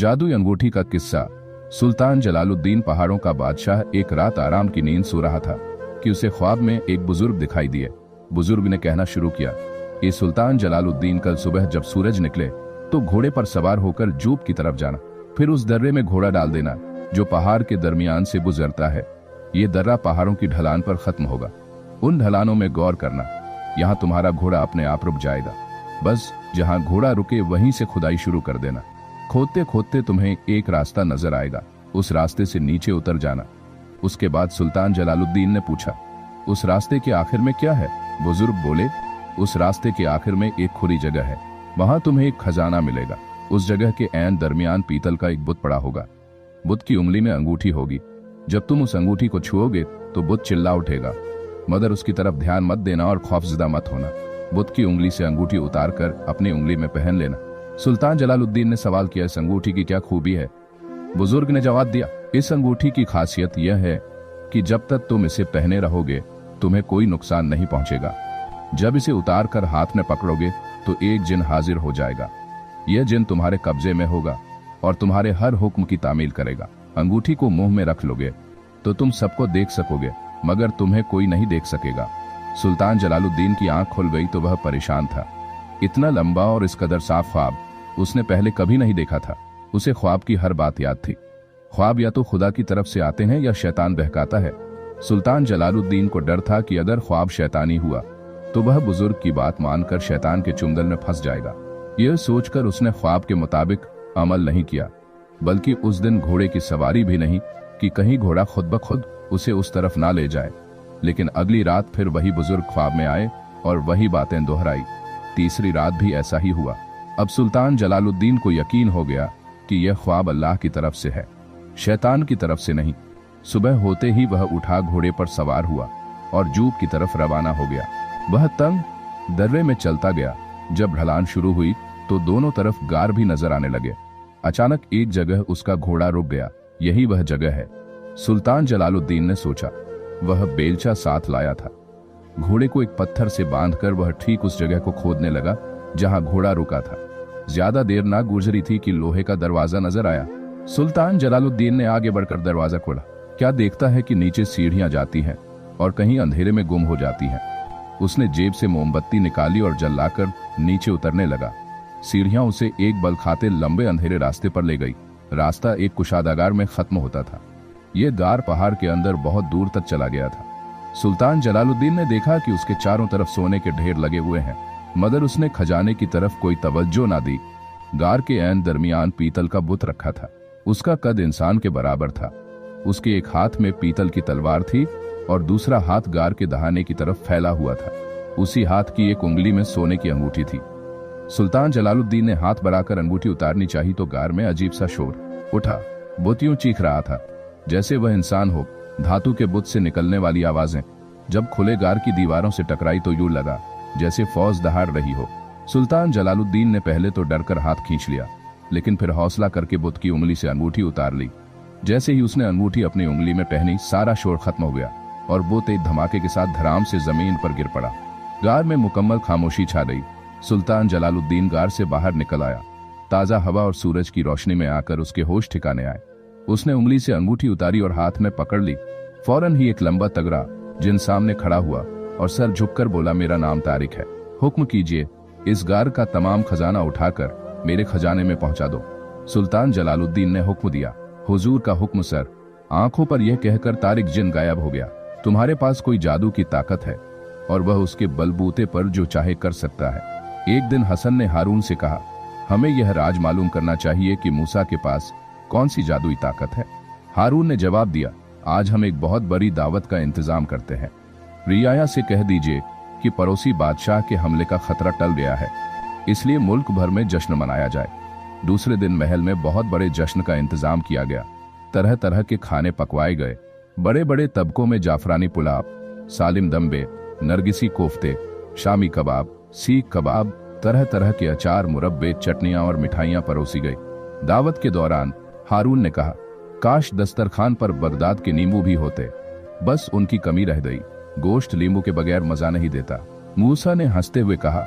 जादुई अंगूठी का किस्सा। सुल्तान जलालुद्दीन पहाड़ों का बादशाह एक रात आराम की नींद सो रहा था कि उसे ख्वाब में एक बुजुर्ग दिखाई दिए। बुजुर्ग ने कहना शुरू किया कि सुल्तान जलालुद्दीन कल सुबह जब सूरज निकले तो घोड़े पर सवार होकर जूब की तरफ जाना, फिर उस दर्रे में घोड़ा डाल देना जो पहाड़ के दरमियान से गुजरता है। ये दर्रा पहाड़ों की ढलान पर खत्म होगा। उन ढलानों में गौर करना, यहाँ तुम्हारा घोड़ा अपने आप रुक जाएगा। बस जहाँ घोड़ा रुके वहीं से खुदाई शुरू कर देना। खोदते खोदते तुम्हें एक रास्ता नजर आएगा, उस रास्ते से नीचे उतर जाना। उसके बाद सुल्तान जलालुद्दीन ने पूछा, उस रास्ते के आखिर में क्या है? बुजुर्ग बोले, उस रास्ते के आखिर में एक खुली जगह है, वहां तुम्हें एक खजाना मिलेगा। उस जगह के ऐन दरमियान पीतल का एक बुत पड़ा होगा। बुत की उंगली में अंगूठी होगी। जब तुम उस अंगूठी को छुओगे तो बुत चिल्ला उठेगा, मगर उसकी तरफ ध्यान मत देना और खौफजदा मत होना। बुत की उंगली से अंगूठी उतार कर अपनी उंगली में पहन लेना। सुल्तान जलालुद्दीन ने सवाल किया, इस अंगूठी की क्या खूबी है? बुजुर्ग ने जवाब दिया, इस अंगूठी की खासियत यह है कि जब तक तुम इसे पहने रहोगे तुम्हें कोई नुकसान नहीं पहुंचेगा। जब इसे उतार कर हाथ में पकड़ोगे तो एक जिन हाजिर हो जाएगा। यह जिन तुम्हारे कब्जे में होगा और तुम्हारे हर हुक्म की तामील करेगा। अंगूठी को मुंह में रख लोगे तो तुम सबको देख सकोगे, मगर तुम्हें कोई नहीं देख सकेगा। सुल्तान जलालुद्दीन की आंख खुल गई तो वह परेशान था। इतना लंबा और इस कदर साफ ख्वाब उसने पहले कभी नहीं देखा था। उसे ख्वाब की हर बात याद थी। ख्वाब या तो खुदा की तरफ से आते हैं या शैतान बहकाता है। सुल्तान जलालुद्दीन को डर था कि अगर ख्वाब शैतानी हुआ तो वह बुजुर्ग की बात मानकर शैतान के चुंगल में फंस जाएगा। यह सोचकर उसने ख्वाब के मुताबिक अमल नहीं किया, बल्कि उस दिन घोड़े की सवारी भी नहीं कि कहीं घोड़ा खुद ब खुद उसे उस तरफ ना ले जाए। लेकिन अगली रात फिर वही बुजुर्ग ख्वाब में आए और वही बातें दोहराई। तीसरी रात भी ऐसा ही हुआ। अब सुल्तान जलालुद्दीन को यकीन हो गया कि यह ख्वाब अल्लाह की तरफ से है, शैतान की तरफ से नहीं। सुबह होते ही वह उठा घोड़े पर सवार हुआ और जूब की तरफ रवाना हो गया। वह तंग दर्रे में चलता गया। जब ढलान शुरू हुई तो दोनों तरफ गार भी नजर आने लगे। अचानक एक जगह उसका घोड़ा रुक गया। यही वह जगह है। सुल्तान जलालुद्दीन ने सोचा। वह बेलचा साथ लाया था। घोड़े को एक पत्थर से बांधकर वह ठीक उस जगह को खोदने लगा जहां घोड़ा रुका था। ज्यादा देर ना गुजरी थी कि लोहे का दरवाजा नजर आया। सुल्तान जलालुद्दीन ने आगे बढ़कर दरवाजा खोला। क्या देखता है कि नीचे सीढ़ियां जाती हैं और कहीं अंधेरे में गुम हो जाती हैं। उसने जेब से मोमबत्ती निकाली और जलाकर नीचे उतरने लगा। सीढ़ियां उसे एक बल खाते लंबे अंधेरे रास्ते पर ले गई। रास्ता एक कुशादागार में खत्म होता था। यह गार पहाड़ के अंदर बहुत दूर तक चला गया था। सुल्तान जलालुद्दीन ने देखा कि उसके चारों तरफ सोने के ढेर लगे हुए हैं, मगर उसने खजाने की तरफ कोई तवज्जो ना दी। गार के ऐन दरमियान पीतल का बुत रखा था। उसका कद इंसान के बराबर था। उसके एक हाथ में पीतल की तलवार थी और दूसरा हाथ गार के दहाने की तरफ फैला हुआ था। उसी हाथ की एक उंगली में सोने की अंगूठी थी। सुल्तान जलालुद्दीन ने हाथ बढ़ाकर अंगूठी उतारनी चाहिए तो गार में अजीब सा शोर उठा। बुत यूं चीख रहा था जैसे वह इंसान हो। धातु के बुत से निकलने वाली आवाजें जब खुले गार की दीवारों से टकराई तो यूं लगा जैसे फौज दहाड़ रही हो। सुल्तान जलालुद्दीन ने पहले तो डरकर हाथ खींच लिया, लेकिन फिर हौसला करके बुत की उंगली से अंगूठी उतार ली। जैसे ही उसने अंगूठी अपनी उंगली में पहनी, सारा शोर खत्म हो गया और बुत एक धमाके के साथ धड़ाम से जमीन पर गिर पड़ा। गार में मुकम्मल खामोशी छा गई। सुल्तान जलालुद्दीन गार से बाहर निकल आया। ताजा हवा और सूरज की रोशनी में आकर उसके होश ठिकाने आए। उसने उंगली से अंगूठी उतारी और हाथ में पकड़ ली। फौरन ही एक लंबा तगड़ा जिन सामने खड़ा हुआ और सर झुककर बोला, मेरा नाम तारिक है। हुक्म कीजिए, इस गार का तमाम खजाना उठाकर मेरे खजाने में पहुंचा दो। सुल्तान जलालुद्दीन ने हुक्म दिया। हुजूर का हुक्म सर। आंखों पर यह कहकर तारिक जिन गायब हो गया। तुम्हारे पास कोई जादू की ताकत है और वह उसके बलबूते पर जो चाहे कर सकता है। एक दिन हसन ने हारून से कहा, हमें यह राज मालूम करना चाहिए कि मूसा के पास कौन सी जादुई ताकत है। हारून ने जवाब दिया, आज हम एक बहुत बड़ी दावत का इंतजाम करते हैं। रियाया से कह दीजिए कि पड़ोसी बादशाह के हमले का खतरा टल गया है, इसलिए मुल्क भर में जश्न मनाया जाए। दूसरे दिन महल में बहुत बड़े जश्न का इंतजाम किया गया। तरह तरह के खाने पकवाए गए। बड़े बड़े तबकों में जाफरानी पुलाव, सालिम दम्बे, नरगिसी कोफ्ते, शामी कबाब, सीख कबाब, तरह तरह के अचार, मुरब्बे, चटनियां और मिठाइयां परोसी गई। दावत के दौरान हारून ने कहा, काश दस्तरखान पर बगदाद के नींबू भी होते, बस उनकी कमी रह गई। गोश्त नींबू के बगैर मजा नहीं देता। मूसा ने हंसते हुए कहा,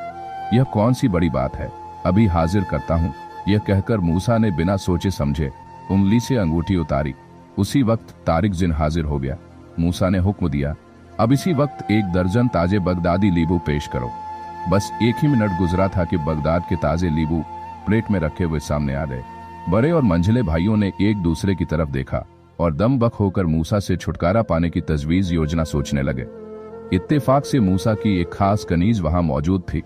यह कौन सी बड़ी बात है, अभी हाजिर करता हूँ। यह कहकर मूसा ने बिना सोचे समझे उंगली से अंगूठी उतारी। उसी वक्त तारिक जिन हाजिर हो गया। मूसा ने हुक्म दिया, अब इसी वक्त 1 दर्जन ताजे बगदादी नींबू पेश करो। बस 1 ही मिनट गुजरा था कि बगदाद के ताजे नींबू प्लेट में रखे हुए सामने आ गए। बड़े और मंझले भाइयों ने एक दूसरे की तरफ देखा और दम बक होकर मूसा से छुटकारा पाने की तजवीज योजना सोचने लगे। इत्तेफाक से मूसा की एक खास कनीज वहां मौजूद थी।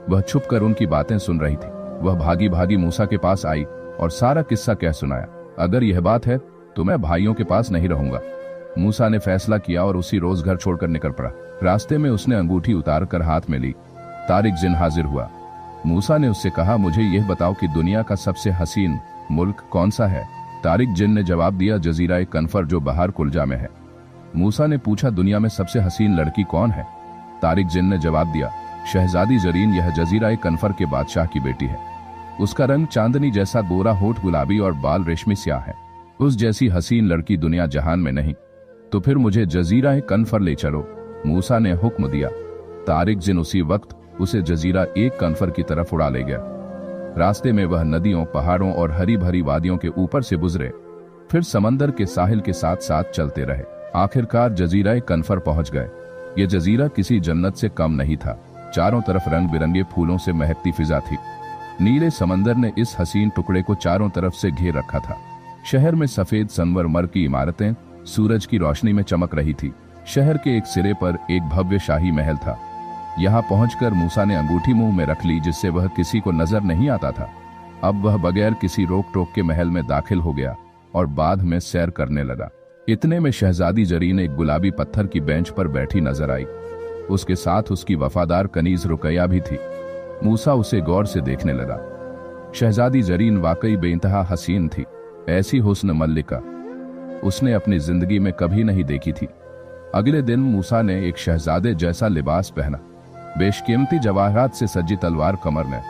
वह छुपकर उनकी बातें सुन रही थी। वह भागी भागी मूसा के पास आई और सारा किस्सा कह सुनाया। अगर यह बात है तो मैं भाइयों के पास नहीं रहूंगा। मूसा ने फैसला किया और उसी रोज घर छोड़कर निकल पड़ा। रास्ते में उसने अंगूठी उतार कर हाथ में ली। तारिक जिन हाजिर हुआ। मूसा ने उससे कहा, मुझे यह बताओ कि दुनिया का सबसे हसीन मुल्क कौन सा है? तारिक जिन ने जवाब दिया, जजीरा कनफर जो बाहर कुलजा में है। मूसा ने पूछा, दुनिया में सबसे हसीन लड़की कौन है? तारिक जिन ने जवाब दिया, शहजादी जरीन, यह जजीरा कनफर के बादशाह की बेटी है। उसका रंग चांदनी जैसा गोरा, होठ गुलाबी और बाल रेशमी स्याह है। उस जैसी हसीन लड़की दुनिया जहान में नहीं। तो फिर मुझे जजीरा कनफर ले चलो, मूसा ने हुक्म दिया। तारिक जिन उसी वक्त उसे जजीरा कनफर की तरफ उड़ा ले गया। रास्ते में वह नदियों, पहाड़ों और हरी भरी वादियों के ऊपर से गुजरे, फिर समंदर के साहिल के साथ साथ चलते रहे। आखिरकार जजीरा कनफर पहुंच गए। ये जजीरा किसी जन्नत से कम नहीं था। चारों तरफ रंग बिरंगे फूलों से महकती फिजा थी। नीले समंदर ने इस हसीन टुकड़े को चारों तरफ से घेर रखा था। शहर में सफेद संगमरमर की इमारतें सूरज की रोशनी में चमक रही थी। शहर के एक सिरे पर एक भव्य शाही महल था। यहाँ पहुंचकर मूसा ने अंगूठी मुंह में रख ली, जिससे वह किसी को नजर नहीं आता था। अब वह बगैर किसी रोक टोक के महल में दाखिल हो गया और बाद में सैर करने लगा। इतने में शहजादी जरीन एक गुलाबी पत्थर की बेंच पर बैठी नजर आई। उसके साथ उसकी वफादार कनीज रुकैया भी थी। मूसा उसे गौर से देखने लगा। शहजादी जरीन वाकई बेइंतहा हसीन थी। ऐसी हुस्न मल्लिका उसने अपनी जिंदगी में कभी नहीं देखी थी। अगले दिन मूसा ने एक शहजादे जैसा लिबास पहना, बेशकीमती जवाहरात से सजी तलवार कमर में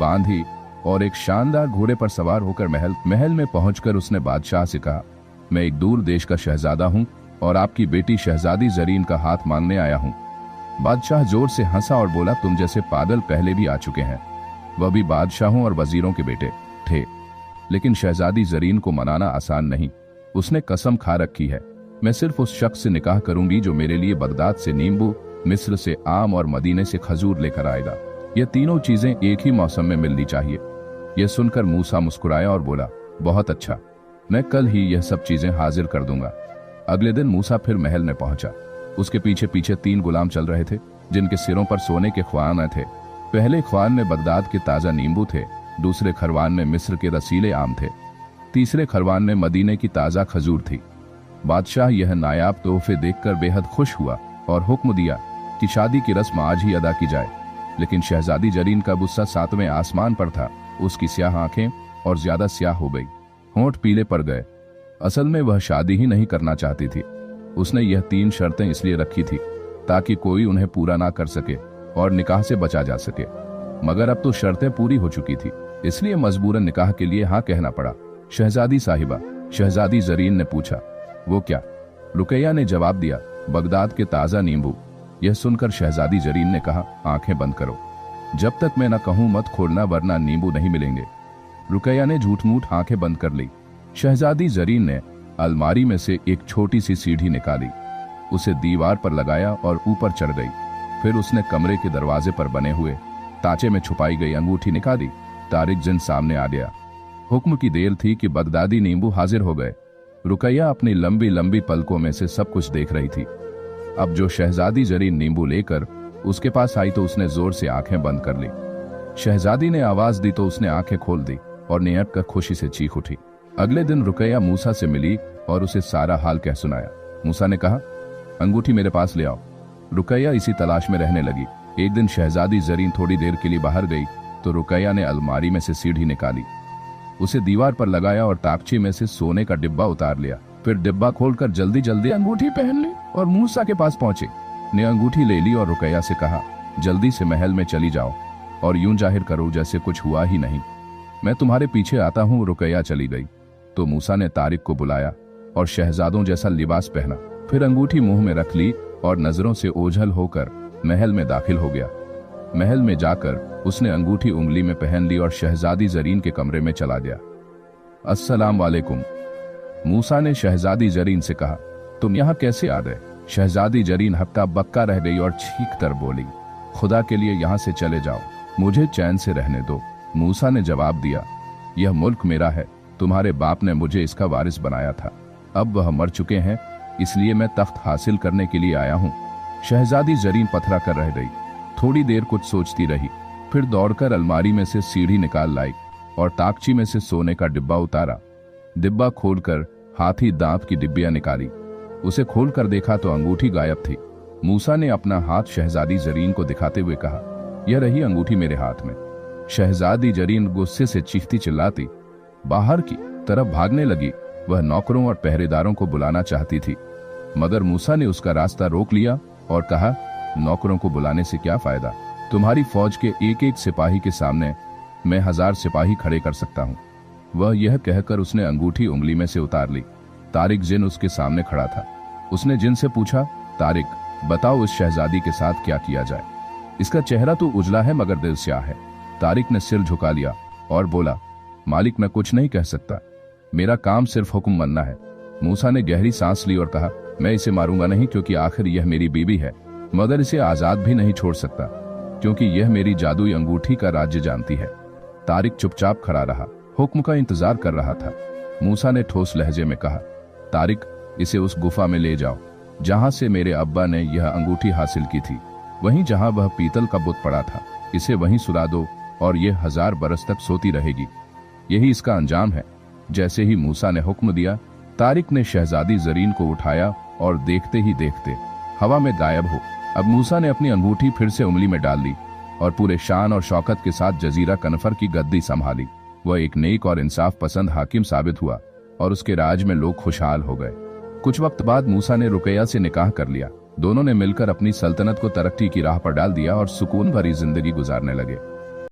बांधी और एक शानदार घोड़े पर सवार होकर महल में पहुंचकर उसने बादशाह से कहा, मैं एक दूर देश का शहजादा हूं और आपकी बेटी शहजादी जरीन का हाथ मांगने आया हूं। बादशाह जोर से हंसा और बोला, तुम जैसे पागल पहले भी आ चुके हैं, वह भी बादशाहों और वजीरों के बेटे थे। लेकिन शहजादी जरीन को मनाना आसान नहीं। उसने कसम खा रखी है, मैं सिर्फ उस शख्स से निकाह करूंगी जो मेरे लिए बगदाद से नींबू, मिस्र से आम और मदीने से खजूर लेकर आएगा। ये तीनों चीजें एक ही मौसम में मिलनी चाहिए। यह सुनकर मूसा मुस्कुराया और बोला, बहुत अच्छा, मैं कल ही यह सब चीजें हाजिर कर दूंगा। अगले दिन मूसा फिर महल में पहुंचा। उसके पीछे पीछे 3 गुलाम चल रहे थे, जिनके सिरों पर सोने के ख्वान थे। पहले ख्वान में बगदाद के ताजा नींबू थे, दूसरे खरवान में मिस्र के रसीले आम थे, तीसरे खरवान में मदीने की ताजा खजूर थी। बादशाह यह नायाब तोहफे देखकर बेहद खुश हुआ और हुक्म दिया कि शादी की रस्म आज ही अदा की जाए। लेकिन शहजादी जरीन का गुस्सा 7वें आसमान पर था। उसकी स्याह आंखें और ज्यादा स्याह हो गई, होंठ पीले पड़ गए। असल में वह शादी ही नहीं करना चाहती थी। उसने यह 3 शर्तें इसलिए रखी थी ताकि कोई उन्हें पूरा ना कर सके और निकाह से बचा जा सके। मगर अब तो शर्तें पूरी हो चुकी थी, इसलिए मजबूरन निकाह के लिए हाँ कहना पड़ा। शहजादी साहिबा, शहजादी जरीन ने पूछा, वो क्या? रुकैया ने जवाब दिया, बगदाद के ताजा नींबू। यह सुनकर शहजादी जरीन ने कहा, आंखें बंद करो, जब तक मैं न कहूं मत खोलना, वरना नींबू नहीं मिलेंगे। रुकैया ने झूठ मूठ आंखें बंद कर ली। शहजादी जरीन ने अलमारी में से एक छोटी सी सीढ़ी निकाली, उसे दीवार पर लगाया और ऊपर चढ़ गई। फिर उसने कमरे के दरवाजे पर बने हुए तांचे में छुपाई गई अंगूठी निकाली। तारिक जिन सामने आ गया। हुक्म की देर थी कि बगदादी नींबू हाजिर हो गए। रुकैया अपनी लंबी लंबी पलकों में से सब कुछ देख रही थी। अब जो शहजादी जरीन नींबू लेकर उसके पास आई तो उसने जोर से आंखें बंद कर ली। शहजादी ने आवाज दी तो उसने आंखें खोल दी और नियत कर खुशी से चीख उठी। अगले दिन रुकैया मूसा से मिली और उसे सारा हाल कह सुनाया। मूसा ने कहा, अंगूठी मेरे पास ले आओ। रुकैया इसी तलाश में रहने लगी। एक दिन शहजादी जरीन थोड़ी देर के लिए बाहर गई तो रुकैया ने अलमारी में से सीढ़ी निकाली, उसे दीवार पर लगाया और ताकची में से सोने का डिब्बा उतार लिया। फिर डिब्बा खोलकर जल्दी जल्दी अंगूठी पहन ली और मूसा के पास पहुंचे। ने अंगूठी ले ली और रुकैया से कहा, जल्दी से महल में चली जाओ और यूं जाहिर करो जैसे कुछ हुआ ही नहीं। मैं तुम्हारे पीछे आता हूं। रुकैया चली गई तो मूसा ने तारिक को बुलाया और शहजादों जैसा लिबास पहना, फिर अंगूठी मुंह में रख ली और नजरों से ओझल होकर महल में दाखिल हो गया। महल में जाकर उसने अंगूठी उंगली में पहन ली और शहजादी जरीन के कमरे में चला गया। अस्सलाम वालेकुम, मूसा ने शहजादी जरीन से कहा। तुम यहाँ कैसे आ गए? शहजादी जरीन हक्का बक्का रह गई और चीख कर बोली, खुदा के लिए यहाँ से चले जाओ, मुझे चैन से रहने दो। मूसा ने जवाब दिया, यह मुल्क मेरा है, तुम्हारे बाप ने मुझे इसका वारिस बनाया था, अब वह मर चुके हैं, इसलिए मैं तख्त हासिल करने के लिए आया हूँ। शहजादी जरीन पथरा कर रह गई। थोड़ी देर कुछ सोचती रही, फिर दौड़कर अलमारी में से सीढ़ी निकाल लाई और ताकची में से सोने का डिब्बा उतारा। डिब्बा खोलकर हाथी दांत की डिब्बियां निकाली। उसे खोलकर देखा तो अंगूठी गायब थी। मूसा ने अपना हाथ शहजादी जरीन को दिखाते हुए कहा, यह रही अंगूठी मेरे हाथ में। शहजादी जरीन गुस्से से चीखती चिल्लाती बाहर की तरफ भागने लगी। वह नौकरों और पहरेदारों को बुलाना चाहती थी, मगर मूसा ने उसका रास्ता रोक लिया और कहा, नौकरों को बुलाने से क्या फायदा? तुम्हारी फौज के एक एक सिपाही के सामने मैं 1000 सिपाही खड़े कर सकता हूँ। वह यह कहकर उसने अंगूठी उंगली में से उतार ली। तारिक जिन उसके सामने खड़ा था। उसने जिन से पूछा, तारिक बताओ इस शहजादी के साथ क्या किया जाए? इसका चेहरा तो उजला है मगर दिल स्याह है। तारिक ने सिर झुका लिया और बोला, मालिक मैं कुछ नहीं कह सकता, मेरा काम सिर्फ हुक्म मानना है। मूसा ने गहरी सांस ली और कहा, मैं इसे मारूंगा नहीं क्योंकि आखिर यह मेरी बीवी है, मगर इसे आजाद भी नहीं छोड़ सकता क्योंकि यह मेरी जादुई अंगूठी का राज्य जानती है। तारिक चुपचाप खड़ा रहा, हुक्म का इंतजार कर रहा था। मूसा ने ठोस लहजे में कहा, तारिक इसे उस गुफा में ले जाओ जहां से मेरे अब्बा ने यह अंगूठी हासिल की थी, वहीं जहां वह पीतल का बुत पड़ा था। इसे वहीं सुला दो और यह 1000 बरस तक सोती रहेगी। यही इसका अंजाम है। जैसे ही मूसा ने हुक्म दिया, तारिक ने शहजादी जरीन को उठाया और देखते ही देखते हवा में गायब हो। अब मूसा ने अपनी अंगूठी फिर से उंगली में डाल ली और पूरे शान और शौकत के साथ जजीरा कनफर की गद्दी संभाली। वह एक नेक और इंसाफ पसंद हाकिम साबित हुआ और उसके राज में लोग खुशहाल हो गए। कुछ वक्त बाद मूसा ने रुकैया से निकाह कर लिया। दोनों ने मिलकर अपनी सल्तनत को तरक्की की राह पर डाल दिया और सुकून भरी जिंदगी गुजारने लगे।